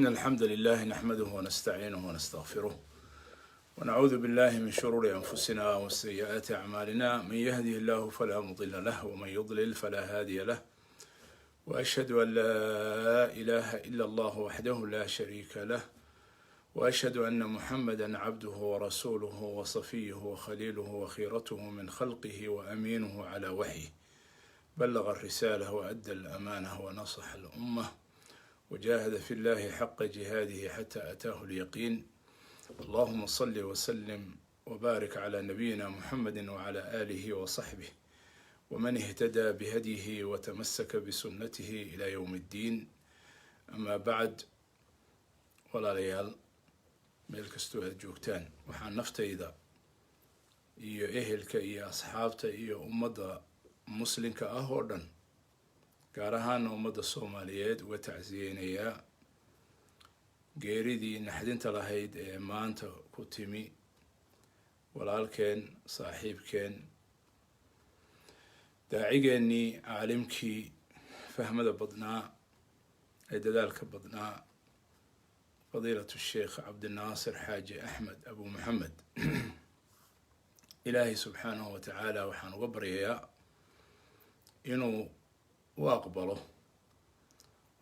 إن الحمد لله نحمده ونستعينه ونستغفره ونعوذ بالله من شرور أنفسنا وسيئات أعمالنا. من يهده الله فلا مضل له ومن يضلل فلا هادي له، وأشهد أن لا إله إلا الله وحده لا شريك له، وأشهد أن محمدا عبده ورسوله وصفيه وخليله وخيرته من خلقه وأمينه على وحيه، بلغ الرسالة وأدى الأمانة ونصح الأمة وجاهد في الله حق جهاده حتى أتاه اليقين. اللهم صل وسلم وبارك على نبينا محمد وعلى آله وصحبه ومن اهتدى بهديه وتمسك بسنته إلى يوم الدين. أما بعد، walaalayaal meel kastoo aad joogtaan, waxaan naftayda iyo ehelka iyo asxaabta iyo ummadda muslimka ah oo dhan, gaar ahaana ummadda Soomaaliyeed, uga tacsiyeynayaa geeridii naxdinta lahayd ee maanta ku timi walaalkeen, saaxiibkeen, daacigeennii, caalimkii, fahmada badnaa ee dadaalka badnaa, fadiilatu sheekh cabdinaasir xaaji axmed abu maxamed. ilaahay subxaanahu wa tacaala waxaan uga baryayaa inuu u aqbalo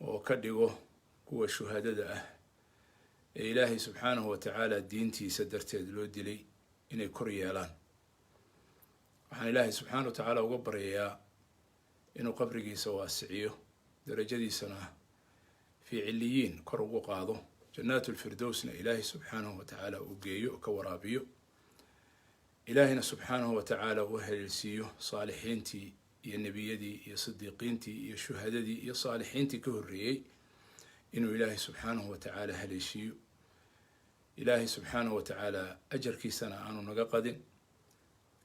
oo ka dhigo kuwa shuhadada ah ee ilaahay subxaanahu wa tacaala diintiisa darteed loo dilay inay kor yeelaan. waxaan ilaahay subxaanahu wa tacaala uga baryayaa inuu qabrigiisa waasiciyo, darajadiisana fii ciliyiin kor ugu qaado, jannaatulfirdowsna ilaahay subxaanahu wa tacaala uu geeyo oo ka waraabiyo. ilaahayna subxaanahu wa tacaala uu haleelsiiyo saalixiintii iyo nebiyadii iyo sidiiqiintii iyo shuhadadii iyo saalixiintii ka horreeyey, inuu ilaahay subxaanahu wa tacaala haleeshiiyo. ilaahay subxaanahu wa tacaala ajarkiisana aanu naga qadin,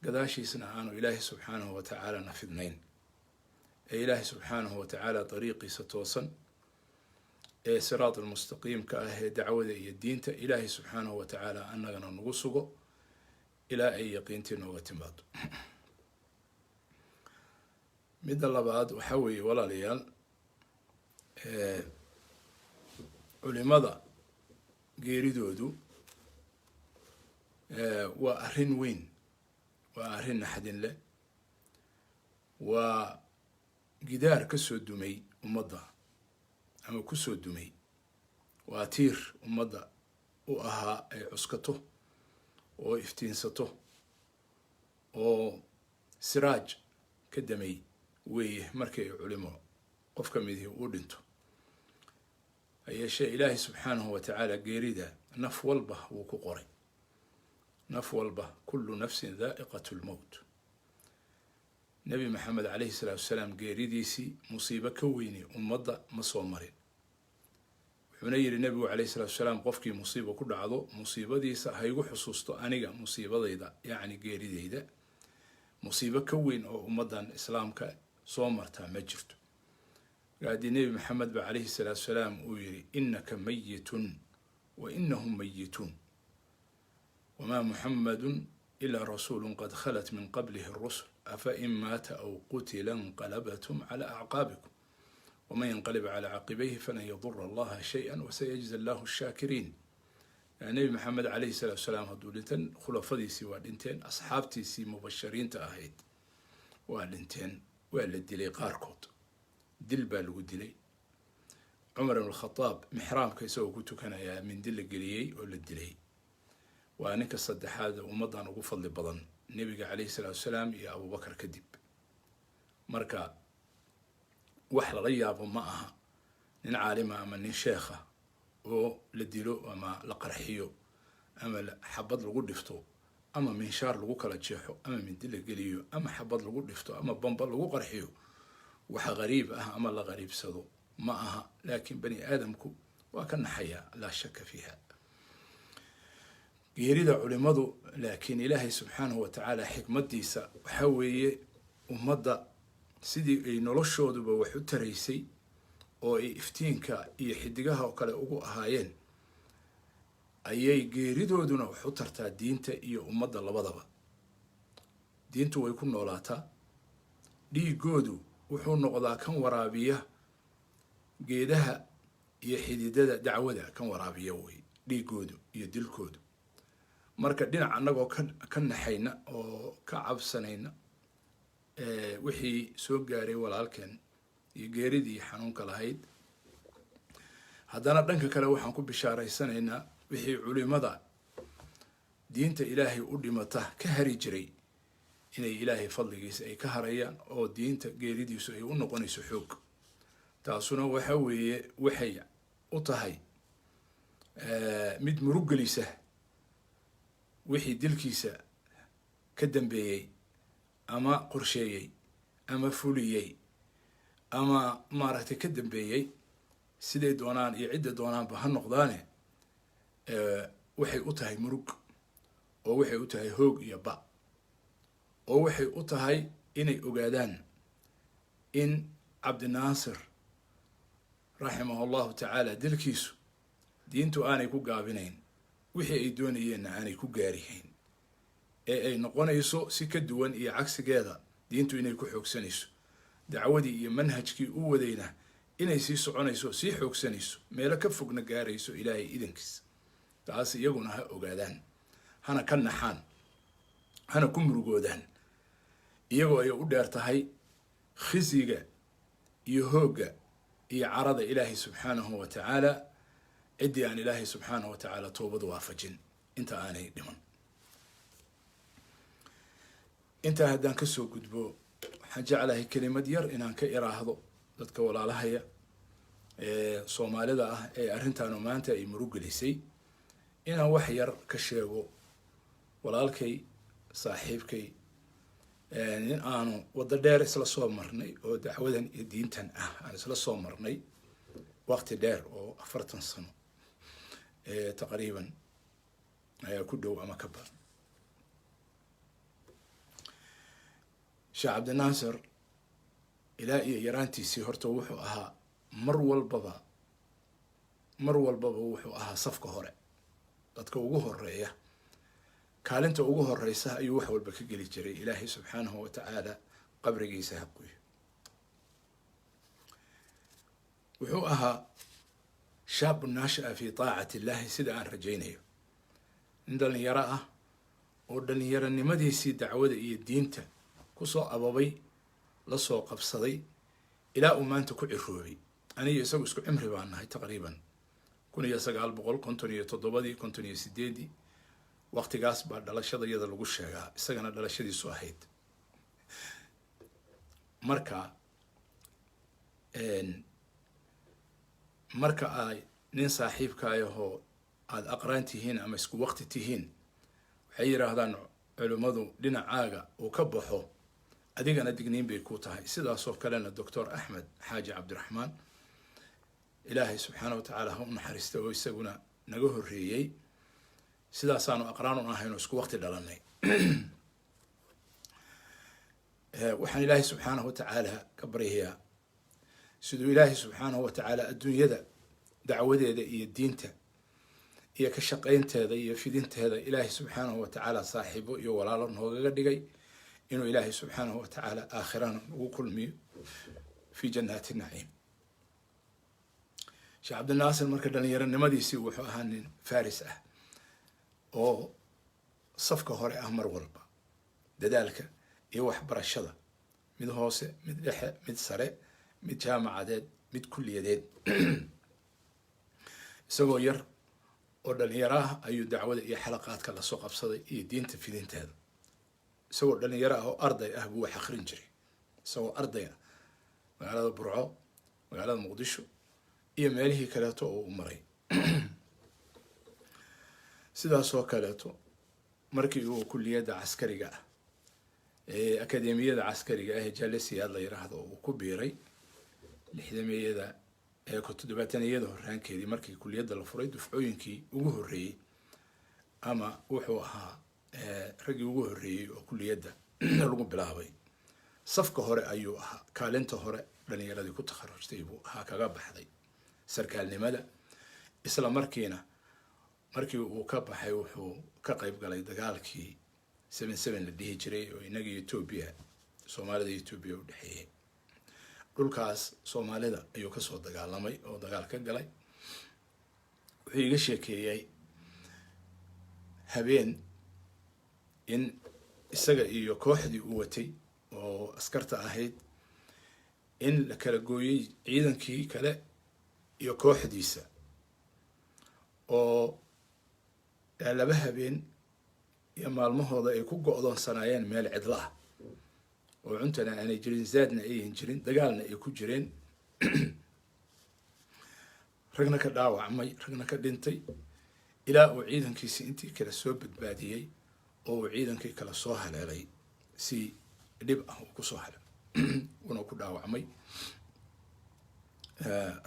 gadaashiisna aanu ilaahay subxaanahu wa tacaala na fidnayn, ee ilaahay subxaanahu wa tacaala dariiqiisa toosan ee siraat almustaqiimka ah ee dacwada iyo diinta ilaahay subxaanahu wa tacaala annagana nagu sugo ilaa ay yaqiintii nooga timaado. midda labaad waxaa weeye walaalayaal, culimada geeridoodu waa arrin weyn, waa arrin naxdin leh, waa gidaar ka soo dumay ummadda ama ku soo dumay, waa tiir ummadda u ahaa ay cuskato oo iftiinsato oo siraaj ka damay weeye markii ay culimo qof ka midii u dhinto. hayeeshee ilaahay subxaanahu wa tacaala geerida naf walba wuu ku qoray, naf walba, kullu nafsin daa'iqatu lmowt. nebi maxamed calayhi salaatu wasalaam geeridiisii musiibo ka weyni ummadda ma soo marin. wuxuuna yidhi nebigu calayhi salaatu wasalaam, qofkii musiibo ku dhacdo musiibadiisa ha igu xusuusto aniga musiibadayda, yacni geeridayda. musiibo ka weyn oo ummaddan islaamka soo martaa ma jirto. haddii nebi maxamed ba calayhi salaatu wasalaam uu yidhi, innaka mayitun wa inahum mayituun wamaa muxammadun ilaa rasuulun qad khalat min qablihi rusul afa in maata aw qutila inqalabatum calaa acqaabikum waman yanqalib calaa caqibayhi falan yadura allaha shay-an wasayajzi allahu shaakiriin. nebi maxamed calayhi salaatu wasalaam hadduu dhintan, khulafadiisii waa dhinteen, asxaabtiisii mubashiriinta ahayd waa dhinteen, waa la dilay, qaarkood dil baa lagu dilay. cumar ibn alkhadaab mixraamka isagoo ku tukanayaa mindi la geliyey oo la dilay. waa ninka saddexaad ummaddan ugu fadli badan nebiga calayhi salaatu wasalaam iyo abubakar kadib. marka wax lala yaabo ma aha nin caalima ama nin sheekha oo la dilo ama la qarxiyo ama xabad lagu dhifto ama minshaar lagu kala jeexo ama mindi la geliyo ama xabad lagu dhifto ama bamba lagu qarxiyo. waxa qariib ah ama la qariibsado ma aha, laakiin bani aadamku waa ka naxayaa, laa shaka fiiha. geerida culimadu laakiin ilaahay subxaanahu wa tacaala xikmadiisa waxaa weeye, ummadda sidii ay noloshooduba wax u taraysay oo ay iftiinka iyo xidigaha oo kale ugu ahaayeen, ayay geeridooduna wax u tartaa diinta iyo ummadda labadaba. diintu way ku noolaataa, dhiigoodu wuxuu noqdaa kan waraabiya geedaha iyo xididada dacwada kan waraabiya wey dhiigoodu iyo dilkoodu. marka dhinac annagoo ka naxayna oo ka cabsanayna wixii soo gaaray walaalkeen iyo geeridii xanuunka lahayd, haddana dhanka kale waxaan ku bishaaraysanaynaa wixii culimada diinta ilaahay u dhimata ka hari jiray inay ilaahay fadligiisa ay ka harayaan oo diinta geeridiisu ay u noqonayso xoog. taasuna waxa weeye waxay u tahay mid muruggelisa wixii dilkiisa ka dambeeyey ama qorsheeyey ama fuliyey ama maaragtay ka dambeeyey, siday doonaan iyo cidda doonaanba ha noqdaane, waxay u tahay murug, oo waxay u tahay hoog iyo ba, oo waxay u tahay inay ogaadaan in cabdinaasir raximahu allahu tacaala dilkiisu diintu aanay ku gaabinayn, wixii ay doonayeenna aanay ku gaarihayn, ee ay noqonayso si ka duwan iyo cagsigeeda diintu inay ku xoogsanayso, dacwadii iyo manhajkii u wadayna inay sii soconayso, sii xoogsanayso, meelo ka fogna gaarayso ilaahay idankiisa. taas iyaguna ha ogaadaan, hana ka naxaan, hana ku murugoodaan, iyagoo ay u dheer tahay khisiga iyo hoogga iyo carada ilaahay subxaanahu wa tacaala ciddii aan ilaahay subxaanahu wa tacaala toobad waafajin inta aanay dhiman. intaa haddaan kasoo gudbo, waxaan jeclahay kelimad yar inaan ka iraahdo dadka walaalahaya ee soomaalida ah ee arrintaanu maanta ay muruggelisay, inaan wax yar ka sheego walaalkay saaxiibkay, nin aanu waddo dheer isla soo marnay oo dacwadan iyo diintan ah aan isla soo marnay waqti dheer oo 40 sano taqriiban ayaa ku dhow ama ka badan. sheekh cabdinaasir ilaa iyo yaraantiisii horta wuxuu ahaa mar walbaba wuxuu ahaa safka hore, dadka ugu horeeya, kaalinta ugu horeysa ayuu wax walba ka geli jiray. ilaahay subxaanahu wa tacaala qabrigiisa ha qoyo. wuxuu ahaa shaab naashaa fi taacati illahi, sida aan rajaynayo, nin dhalinyaro ah oo dhalinyaronimadiisii dacwada iyo diinta kusoo ababay, lasoo qabsaday, ilaa uu maanta ku ciroobay. aniga isagu isku cimri baan nahay taqriiban 1957 58 waqtigaas baa dhalashada iyada lagu sheegaa, isagana dhalashadiisu ahayd. marka ay nin saaxiibkaayahoo aada aqraan tihiin ama isku waqti tihiin, waxay yidhaahdaan culimmadu dhinacaaga uu ka baxo adigana digniin bay ku tahay. sidaasoo kalena doctor axmed xaaji cabdiraxmaan, ilaahay subxaana wa tacaala ha u naxariista, oo isaguna naga horreeyey, sidaasaanu aqraan u ahayno isku waqti dhalanay. waxaan ilaahay subxaanahu wa tacaala ka baryayaa siduu ilaahay subxaanahu wa tacaala adduunyada dacwadeeda iyo diinta iyo ka shaqaynteeda iyo fidinteeda ilaahay subxaanahu wa tacaala saaxiibo iyo walaalo noogaga dhigay, inuu ilaahay subxaanahu wa tacaala aakhirana ugu kulmiyo fi jannaati naciim. sheekh cabdinaasir marka dhalinyaronimadiisii wuxuu ahaa nin faris ah oo safka hore ah mar walba, dadaalka iyo waxbarashada, mid hoose, mid dhexe, mid sare, mid jaamacadeed, mid kulliyadeed. isagoo yar oo dhalinyaro ah ayuu dacwada iyo xalaqaadka lasoo qabsaday iyo diinta fidinteeda. isagoo dhalinyaro ah oo arday ah buu wax akrin jiray, isagoo arday ah, magaalada burco, magaalada muqdisho iyo meelihii kaleeto oo u maray. sidaasoo kaleeto markii uu kulliyadda caskariga ah ee akademiyada caskariga ah ee jaalesiyaad la yiraahdo uu ku biiray 60meeyada ee 70-yada horaankeedii, markii kulliyadda la furay, dufcooyinkii ugu horreeyey ama wuxuu ahaa raggii ugu horreeyey oo kulliyadda lagu bilaabay. safka hore ayuu ahaa, kaalinta hore dhalinyaradii ku takharujtay buu ahaa, kaga baxday sarkaalnimada. isla markiina markii uu ka baxay wuxuu ka qayb galay dagaalkii 77 la dhihi jiray oo inaga Ethiopia, Soomaalida Ethiopia u dhaxeeyay. dhulkaas Soomaalida ayuu ka soo dagaalamay oo dagaal ka galay. wuxuu iga sheekeeyey habeen in isaga iyo kooxdii uu watay oo askarta ahayd in la kala gooyey ciidankii kale iyo kooxdiisa oo laba habeen iyo maalmahooda ay ku go'doonsanaayeen meel cidla ah oo cuntana aanay jirin, zaadna ayan jirin, dagaalna ay ku jireen, ragna ka dhaawacmay, ragna ka dhintay, ilaa uu ciidankiisi intii kale soo badbaadiyey oo uu ciidankii kale soo haleelay si dhib ah uu kusoo halay una ku dhaawacmay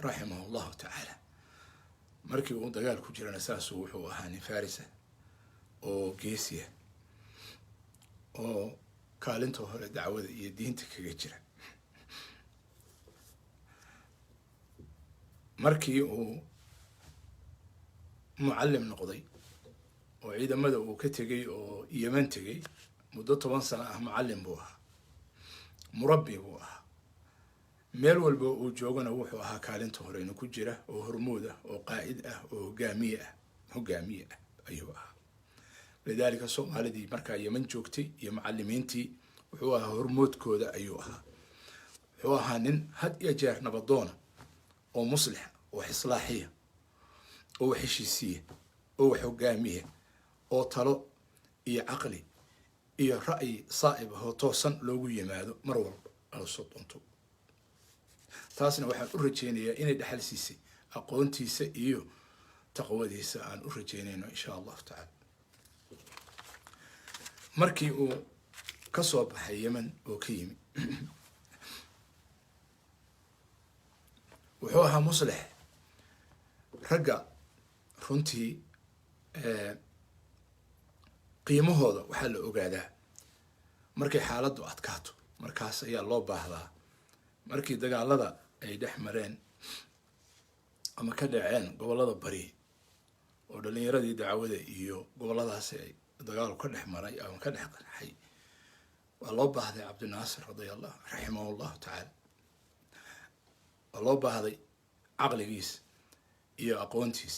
raximahu llahu tacaala. markii uu dagaal ku jirana saasuu wuxuu ahaa nin farisa oo geesiya oo kaalinta hore dacwada iyo diinta kaga jira. markii uu mucallim noqday oo ciidamada uu ka tegay oo yeman tegay muddo 10 sano ah mucallim buu ahaa, murabbi buu ahaa, meel walba uu joogana wuxuu ahaa kaalinta hore inuu ku jira oo hormuud ah oo qaa'id ah oo hogaamiye ah ayuu ahaa. lidaalika soomaalidii markaa yeman joogtay iyo mucallimiintii wuxuu ahaa hormoodkooda ayuu ahaa. wuxuu ahaa nin had iyo jeer nabadoona oo muslixa oo wax islaaxiya oo wax heshiisiya oo wax hogaamiya oo talo iyo caqli iyo ra'yi saa'ib ah oo toosan loogu yimaado mar walba ala soo doonto. taasna waxaan u rajeynayaa inay dhaxal siisay aqoontiisa iyo taqwadiisa aan u rajeynayno insha allahu tacaala. markii uu ka soo baxay yeman oo ka yimi wuxuu ahaa muslix ragga runtii qiimahooda waxaa la ogaadaa markay xaaladdu adkaato, markaas ayaa loo baahdaa. markii dagaalada ay dhex mareen ama ka dhaceen gobollada bari oo dhalinyaradii dacwada iyo gobolladaasi ay dagaalu ka dhex maray ama ka dhex qarxay, waa loo baahday cabdinaasir raximahu llahu tacaala. waa loo baahday caqligiis iyo aqoontiis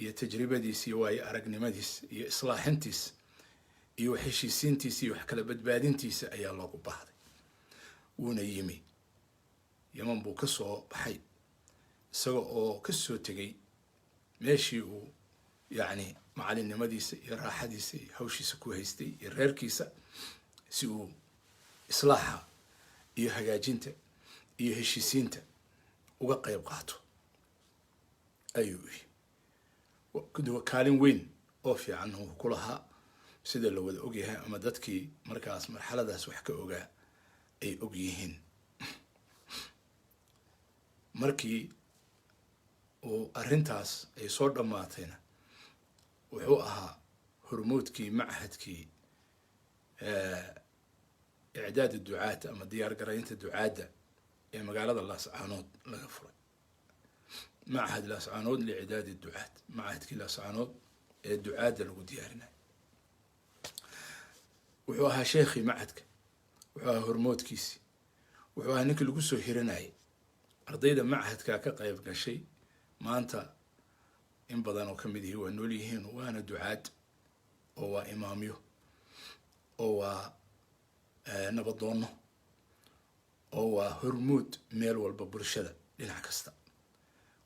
iyo tajribadiis iyo waayo aragnimadiis iyo islaaxintiis iyo wax heshiisiintiisa iyo wax kala badbaadintiisa ayaa loogu baahday. wuuna yimi yeman buu ka soo baxay isaga oo ka soo tegay meeshii uu yacni macalinimadiisa iyo raaxadiisa iyo hawshiisa ku haystay iyo reerkiisa si uu islaaxa iyo hagaajinta iyo heshiisiinta uga qayb qaato ayuu yii. kaalin weyn oo fiican uu ku lahaa sida la wada ogyahay ama dadkii markaas marxaladaas wax ka ogaa ay og yihiin. markii uu arrintaas ay soo dhammaatayna wuxuu ahaa hormuudkii machadkii icdaad ducaad ama diyaar garaynta ducaadda ee magaalada laascaanood laga furay. machad laascaanood liicdaadi ducaad, machadkii laascaanood ee ducaadda lagu diyaarinayo. wuxuu ahaa sheekhii machadka, wuxuu ahaa hormoodkiisii, wuxuu ahaa ninkii lagu soo hiranayay. ardayda machadka ka qayb gashay maanta in badan oo ka mid yihi waa nool yihiin, waana ducaad oo waa imaamyo oo waa nabadoono oo waa hormuud meel walba bulshada dhinac kasta.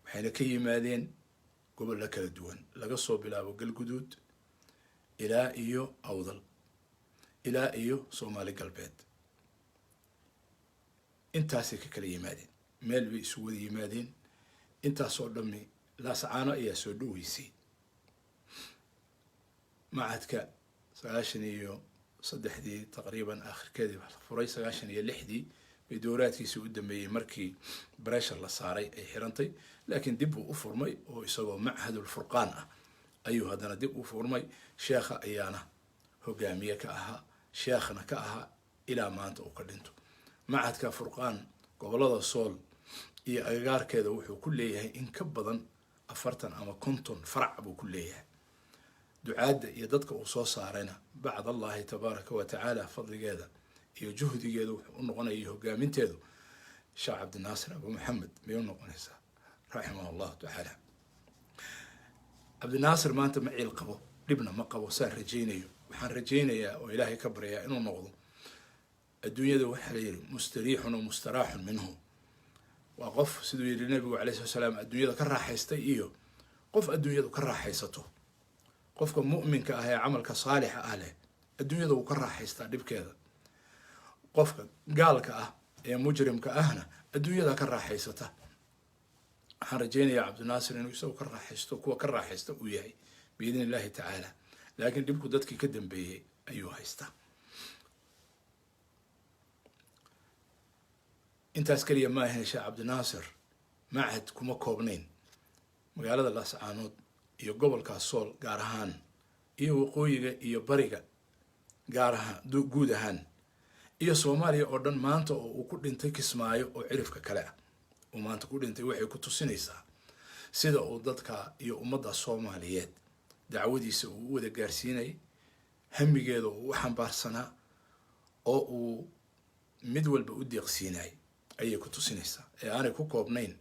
waxayna ka yimaadeen gobollo kala duwan, laga soo bilaabo galguduud ilaa iyo awdal ilaa iyo soomaali galbeed. intaasay ka kala yimaadeen, meel bay isu wada yimaadeen. intaasoo dhammi laascaano ayaa soo dhoweysay. machadka 93 taqriiban aakhirkeedii baa la furay. 96 bay dowlaadkiisii u dambeeyey markii breshar la saaray ay xirantay, laakiin dib uu u furmay oo isagoo machadul furqaan ah ayuu haddana dib u furmay. sheekha ayaana hogaamiye ka ahaa, sheekhna ka ahaa ilaa maanta uu ka dhinto. machadka furqaan gobollada sool iyo agagaarkeeda wuxuu ku leeyahay in ka badan 40 ama 50 farac buu ku leeyahay. ducaadda iyo dadka uu soo saarayna bacd allahi tabaaraka wa tacaala fadligeeda iyo juhdigeeda wuxuu u noqonayay hogaaminteedu sheekh cabdinaasir abu maxamed bay u noqonaysaa raximahu llahu tacaala. cabdinaasir maanta ma ciil qabo, dhibna ma qabo, saan rajaynayo. waxaan rajaynayaa oo ilaahay ka baryaa inuu noqdo adduunyada waxaa la yidhi mustariixun oo mustaraaxun minhu. waa qof siduu yidhi nabigu calayhi salatu wasalaam adduunyada ka raaxaystay iyo qof adduunyadu ka raaxaysato. qofka mu'minka ah ee camalka saalixa ah leh adduunyada wuu ka raaxaystaa dhibkeeda. qofka gaalka ah ee mujrimka ahna adduunyada ka raaxaysata. waxaan rajaynayaa cabdinaasir inuu isagu ka raaxaysto, kuwa ka raaxaysta uu yahay biidni illaahi tacaala. laakiin dhibku dadkii ka dambeeyey ayuu haystaa. intaas keliya ma ahayn sheekh cabdinaasir machad kuma koobnayn magaalada laascaanood iyo gobolkaas sool gaar ahaan iyo waqooyiga iyo bariga gaar ahaan guud ahaan iyo soomaaliya oo dhan maanta oo uu ku dhintay Kismaayo oo cirifka kale ah uu maanta ku dhintay waxay ku tusinaysaa sida uu dadka iyo ummadda Soomaaliyeed dacwadiisa uu u wada gaarsiinay, hamigeeda uu u xambaarsanaa oo uu mid walba u deeqsiinay ayay ku tusinaysaa ee aanay ku koobnayn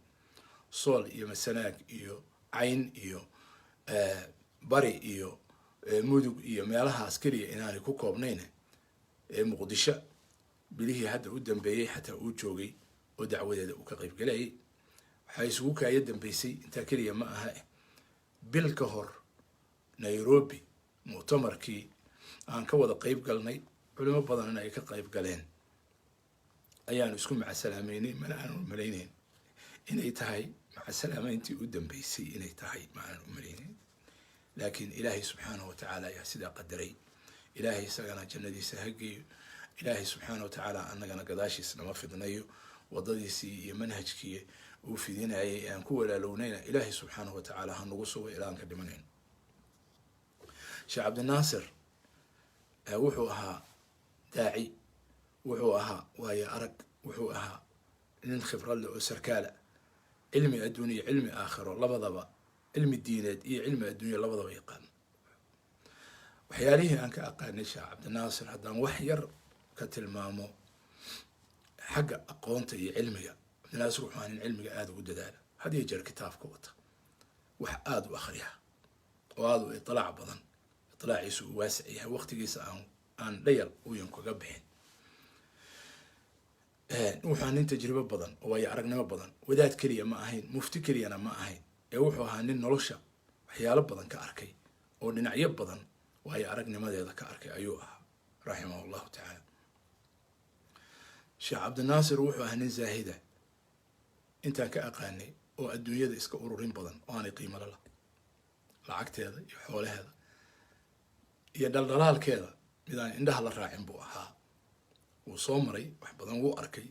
sool iyo masanaag iyo cayn iyo bari iyo mudug iyo meelahaas keliya inaanay ku koobnayn ee muqdisho bilihii hadda u dambeeyey xataa uu joogay oo dacwadeeda uu ka qayb galayay. waxaa isugu kaaya dambeysay intaa keliya ma aha bil ka hor Nairobi mu'tamarkii aan ka wada qayb galnay, culimo badan ay ka qayb galeen, ayaanu isku macasalaameynay. mana aan u malaynayn inay tahay macasalaameyntii u dambeysay inay tahay, ma aan u malaynayn. laakiin ilaahay subxaanahu watacaala ayaa sidaa qadaray. ilaahay isagana jannadiisa ha geeyo. ilaahay subxaanahu watacaala annagana gadaashiis nama fidnayo. waddadiisii iyo manhajkii uu fidinayay aan ku walaalownayna ilaahay subxaanahu watacaala ha nagu sugo ilaa aan ka dhimanayn. sheekh cabdinaasir wuxuu ahaa daaci, wuxuu ahaa waayo arag, wuxuu ahaa nin khibrad leh oo sarkaala, cilmi adduun iyo cilmi aakhiro labadaba, cilmi diineed iyo cilmi adduunya labadaba yaqaan. waxyaalihii aan ka aqaanay sheekh cabdinaasir haddaan wax yar ka tilmaamo xagga aqoonta iyo cilmiga. cabdinaasir wuxuu ahaa nin cilmiga aada ugu dadaala, had iyo jeer kitaabka wata, wax aada u akhriya oo aada u iطilaac badan, iطilaaciisu uu waasic yahay, waqtigiisa aan dhayal uyan kaga bixin. wuxuu ahaa nin tajribo badan oo waayo aragnimo badan. wadaad keliya ma ahayn, mufti keliyana ma ahayn, ee wuxuu ahaa nin nolosha waxyaalo badan ka arkay oo dhinacyo badan waayo aragnimadeeda ka arkay ayuu ahaa raximahu llahu tacaala. sheekh cabdinaasir wuxuu ahaa nin zaahida intaan ka aqaanay oo adduunyada iska ururin badan oo aanay qiimo la lacagteeda iyo xoolaheeda iyo dhaldhalaalkeeda midaan indhaha la raacin buu ahaa. wuu soo maray, wax badan wuu arkay,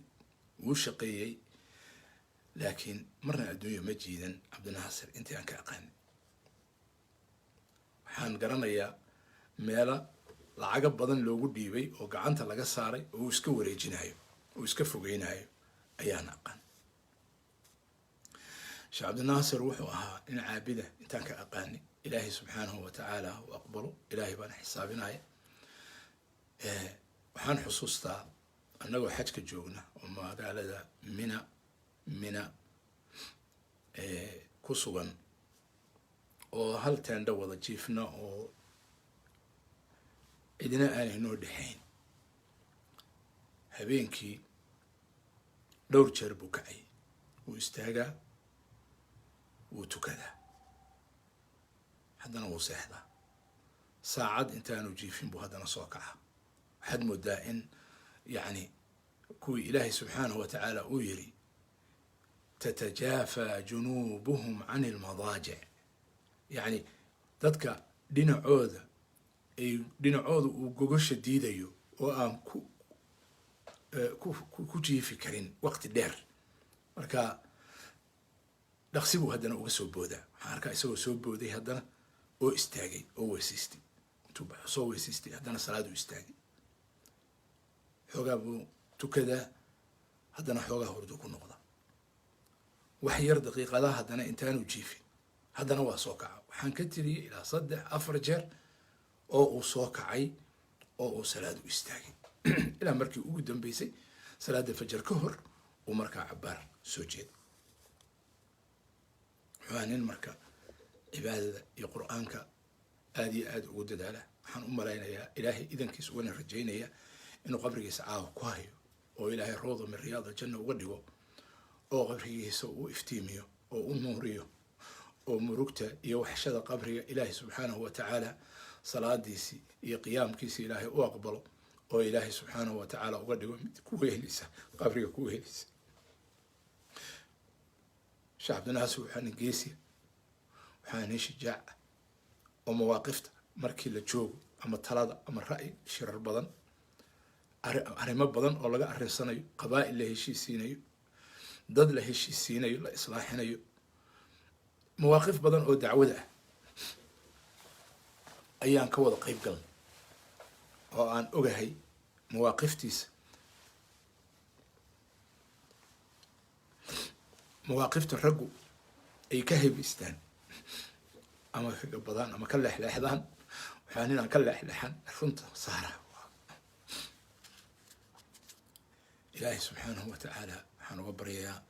wuu shaqeeyey, laakiin marna adduunya ma jiidan cabdinaasir intii aan ka aqaanay. waxaan garanayaa meelo lacago badan loogu dhiibay oo gacanta laga saaray oo uu iska wareejinayo, uu iska fogeynayo ayaan aqaan. sheekh cabdinaasir wuxuu ahaa nin caabida intaan ka aqaanay. ilaahay subxaanahu watacaala u aqbalo, ilaahay baana xisaabinaya. waxaan xusuustaa annagoo xajka joogna oo magaalada mina ku sugan oo hal teendho wada jiifna oo cidina aanay noo dhexayn. habeenkii dhowr jeer buu kacay, wuu istaagaa, wuu tukadaa, haddana wuu seexdaa. saacad intaanu jiifin buu haddana soo kaca. waxaad moodaa in yacni kuwii ilaahay subxaanahu watacaala uu yiri tatajaafa junuubuhum can ilmadaajic, yacni dadka dhinacooda uu gogosha diidayo oo aan ku jiifi karin waqti dheer. marka dhaqsi buu haddana uga soo boodaa. waxaan arkaa isagoo soo booday haddana oo istaagay oo weysaystay, intuu soo weysaystay haddana salaaduu istaagay, xoogaa buu tukadaa, haddana xoogaa hurdu ku noqda. wax yar daqiiqadaha haddana intaanu jiifin haddana waa soo kaca. waxaan ka tiriyey ilaa 3-4 jeer oo uu soo kacay oo uu salaadu istaagay ilaa markii ugu dambeysay salaada fajar ka hor uu markaa cabaar soo jeedo. wuxuu nin marka cibaadada iyo qur'aanka aad iyo aad ugu dadaala. waxaan u malaynayaa ilaahay idankiisa ugana rajaynaya inuu qabrigiisa caawa ku hayo oo ilaahay rawda min riyaad aljanna uga dhigo oo qabrigiisa uu iftiimiyo oo u nuuriyo oo murugta iyo waxshada qabriga ilaahay subxaanahu wa tacaala salaadiisii iyo qiyaamkiisii ilaahay u aqbalo oo ilaahay subxaanahu wa tacaala uga dhigo mid ku wehelisa qabriga ku wehelisa. sheekh cabdinaasir waxaa nin geesiya, waxaa nin shijaaca oo mawaaqifta markii la joogo ama talada ama ra'yi shirar badan arrimo badan oo laga arrinsanayo, qabaa'il la heshiisiinayo, dad la heshiisiinayo, la islaaxinayo, mawaaqif badan oo dacwada ah ayaan ka wada qayb galnay oo aan ogahay mawaaqiftiisa. mawaaqifta raggu ay ka hebaystaan ama ka gabadaan ama ka leexleexdaan, waxaa ninaan ka leexleexan runta saara. ilaahay subxaanahu wa tacaala waxaan uga baryayaa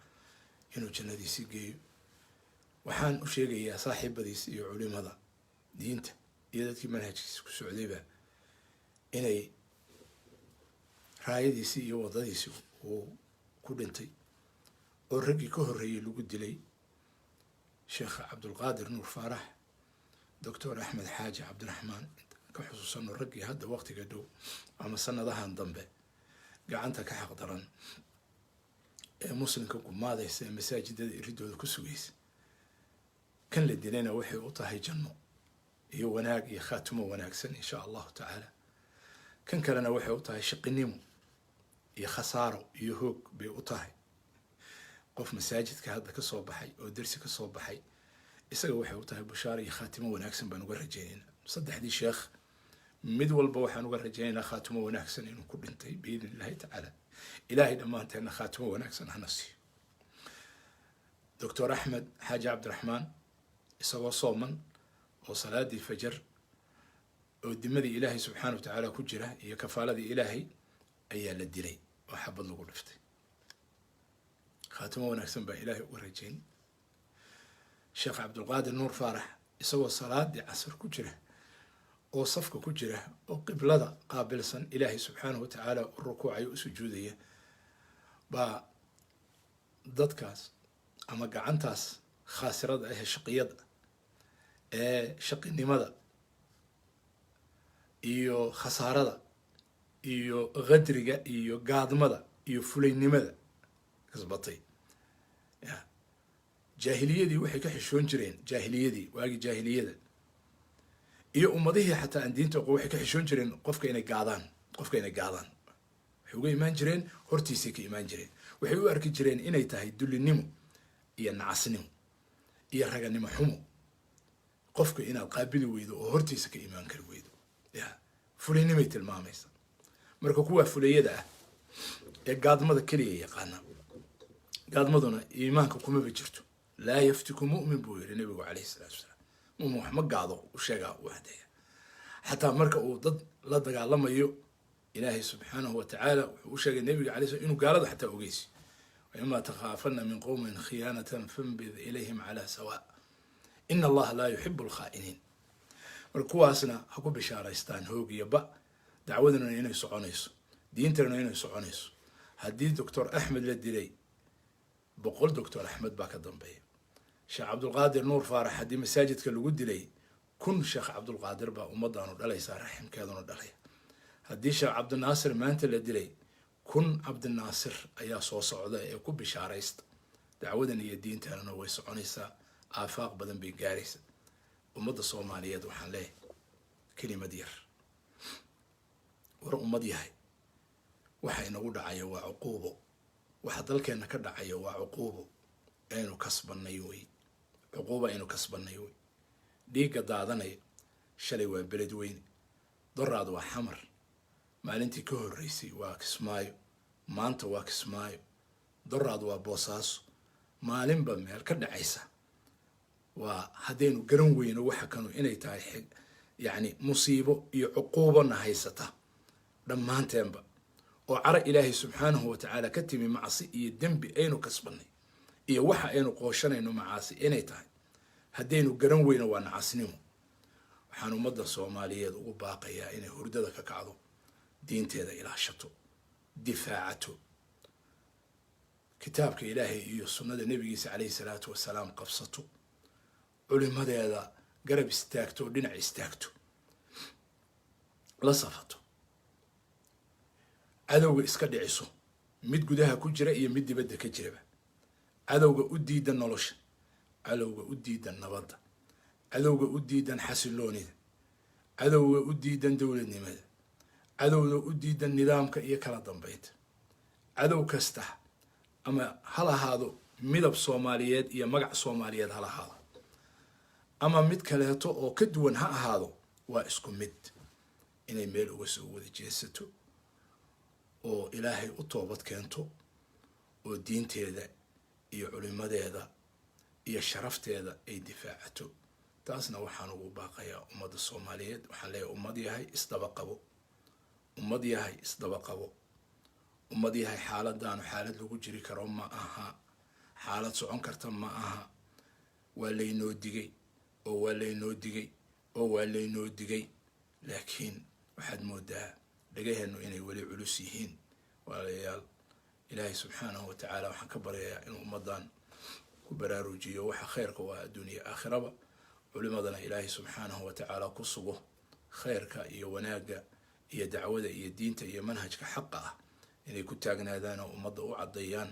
inuu jannadiisii geeyo. waxaan u sheegayaa saaxiibadiisa iyo culimada diinta iyo dadkii manhajkiisa ku socdayba inay raayadiisii iyo waddadiisii uu ku dhintay oo raggii ka horreeyey lagu dilay sheekh cabdulqaadir nuur faarax, doctor axmed xaaji cabdiraxmaan, ka xusuusano raggii hadda waqtiga dhow ama sanadahan dambe gacanta ka xaq daran ee muslimka gumaadaysa ee masaajidada iridooda ku sugaysa. kan la dilayna waxay u tahay janno iyo wanaag iyo khaatumo wanaagsan insha allahu tacaala. kan kalena waxay u tahay shaqinimo iyo khasaaro iyo hoog bay u tahay. qof masaajidka hadda ka soo baxay oo dersi ka soo baxay, isaga waxay u tahay bushaaro iyo khaatimo wanaagsan baan uga rajaynaynaa. saddexdii sheekh mid walba waxaan uga rajaynaynaa khaatimo wanaagsan inuu ku dhintay biidni illahi tacaala. ilaahay dhammaanteedna khaatimo wanaagsan hana siiyo. doctor axmed xaaji cabdiraxmaan isagoo sooman oo salaadii fajar oo dimadii ilaahay subxaana wa tacaala ku jira iyo kafaaladii ilaahay ayaa la dilay oo xabad lagu dhiftay. khaatimo wanaagsan baa ilaahay uga rajayn. sheekh cabdulqaadir nuur faarax isagoo salaadii casar ku jira oo safka ku jira oo qiblada qaabilsan ilaahay subxaanahu wa tacaala u rukuucayo u sujuudaya baa dadkaas ama gacantaas khaasirada ah ee shaqiyada ee shaqinimada iyo khasaarada iyo qadriga iyo gaadmada iyo fulaynimada kasbatay. jaahiliyadii waxay ka xishoon jireen, jaahiliyadii waagii jaahiliyada iyo ummadihii xataa aan diinta oqo waxay ka xishoon jireen qofka inay gaadaan. waxay uga imaan jireen hortiisay ka imaan jireen. waxay u arki jireen inay tahay dullinimo iyo nacasnimo iyo raganimo xumo qofka inaad qaabili weydo oo hortiisa ka imaan kari weydo. fulaynimay tilmaamaysa. marka kuwaa fulayada ah ee gaadmada keliya yaqaana, gaadmaduna iimaanka kumaba jirto. laa yaftiku mu'min buu yiri nabigu calayhi salaatu wasalaam. mu'min wax ma gaado u sheegaa u hadeeya. xataa marka uu dad la dagaalamayo ilaahay subxaanahu wa tacaala wuxuu u sheegay nabiga calayhi salaam inuu gaalada xataa ogeysi. وإما تخافن من قوم خيانة فانبذ إليهم على سواء إن الله لا يحب الخائنين. markuwaasna ha ku bishaaraystaan hoog iyo ba dacwadana inay soconayso, diintana inay soconayso. haddii doctor axmed la dilay, boqol doctor axmed baa ka dambeeya. sheekh cabdulqaadir nuur faarax haddii masaajidka lagu dilay, kun sheekh cabdulqaadir baa ummadaanu dhalaysaa, raximkeeduna dhalaya. haddii sheekh cabdinaasir maanta la dilay, kun cabdinaasir ayaa soo socda ee ku bishaaraysta. dacwadan iyo diintanana way soconaysaa, aafaaq badan bay gaaraysa. ummadda soomaaliyeed waxaan leeyahay kelimad yar. war ummad yahay, waxa inagu dhacaya waa cuquubo. waxa dalkeenna ka dhacaya waa cuquubo aynu kasbanay wey. cuquubo aynu kasbanay wey. dhiigga daadanaya shalay waa beled weyne, doraad waa xamar, maalintii ka horreysay waa Kismaayo, maanta waa Kismaayo, doraad waa Boosaaso. maalinba meel ka dhacaysa. waa haddaynu garan weyno waxa kanu inay tahay yacni musiibo iyo cuquubona haysata dhammaanteenba oo cara ilaahay subxaanahu wa tacaala ka timi macsi iyo dembi aynu kasbanay iyo waxa aynu qooshanayno macaasi inay tahay. haddaynu garan weyno waa nacasnimo. waxaan ummadda soomaaliyeed ugu baaqayaa inay hurdada ka kacdo, diinteeda ilaashato, difaacato, kitaabka ilaahay iyo sunnada nebigiisa calayhi salaatu wasalaam qabsato, culimadeeda garab istaagto oo dhinac istaagto, la safato, cadowga iska dhiciso, mid gudaha ku jira iyo mid dibadda ka jiraba. cadowga u diidan nolosha, cadowga u diidan nabadda, cadowga u diidan xasiloonida, cadowga u diidan dowladnimada, cadowga u diidan nidaamka iyo kala dambeynta. cadow kasta ama ha lahaado midab soomaaliyeed iyo magac soomaaliyeed ha lahaado, ama mid kaleeto oo ka duwan ha ahaado, waa isku mid inay meel uga soo wada jeesato oo ilaahay u toobad keento oo diinteeda iyo culimadeeda iyo sharafteeda ay difaacato. taasna waxaan ugu baaqayaa ummadda soomaaliyeed. waxaan leeyahay ummad yahay isdaba qabo, ummad yahay isdaba qabo, ummad yahay xaaladaanu xaalad lagu jiri karo ma aha, xaalad socon karta ma aha. waa laynoo digay oo waa laynoo digay oo waa laynoo digay, laakiin waxaad moodaa dhagaheenu inay weli culus yihiin. walaalayaal, ilaahay subxaanahu watacaala waxaan ka baryayaa inuu ummaddan ku baraarujiyo waxa khayrka waa adduuniya aakhiraba. culimadana ilaahay subxaanahu watacaala ku sugo khayrka iyo wanaagga iyo dacwada iyo diinta iyo manhajka xaqa ah inay ku taagnaadaan oo ummadda u caddeeyaan.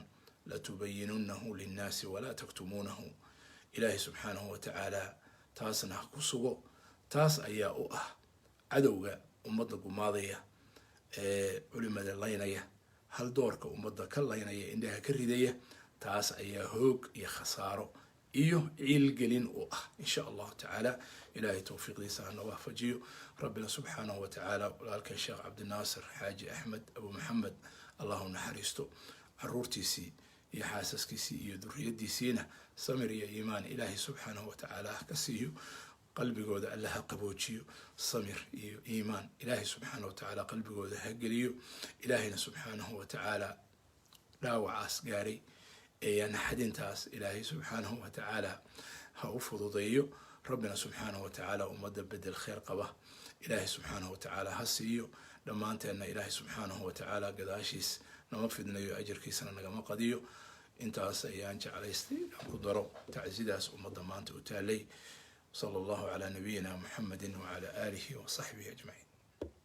latubayinunahu linnaasi walaa taktumuunahu. ilaahay subxaanahu watacaala taasna ha ku sugo. taas ayaa u ah cadowga ummadda gumaadaya ee culimada laynaya, hal doorka ummadda ka laynaya, indhaha ka ridaya. taas ayaa hoog iyo khasaaro iyo ciilgelin u ah. insha allahu tacaala ilaahay towfiiqdiisa hana waafajiyo. rabbina subxaanahu watacaala walaalkan sheekh cabdinaasir xaaji axmed abu maxamed allahu naxariisto, caruurtiisii iyo xaasaskiisii iyo duriyadiisiina samir iyo iimaan ilaahay subxaanahu watacaala ha ka siiyo. qalbigooda alla ha qaboojiyo, samir iyo iimaan ilaahay subxaanahu watacaala qalbigooda ha geliyo. ilaahayna subxaanahu watacaala dhaawacaas gaaray ee naxadintaas ilaahay subxaanahu watacaala ha u fududeeyo. rabbina subxaanahu watacaala ummadda bedel khayr qaba ilaahay subxaanahu watacaala ha siiyo. dhammaanteenna ilaahay subxaanahu watacaala gadaashiis nama fidnayo, ajarkiisana nagama qadiyo. intaas ayaan jeclaystay aan ku daro tacsidaas ummadda maanta u taalay. صلى الله على نبينا محمد وعلى آله وصحبه أجمعين.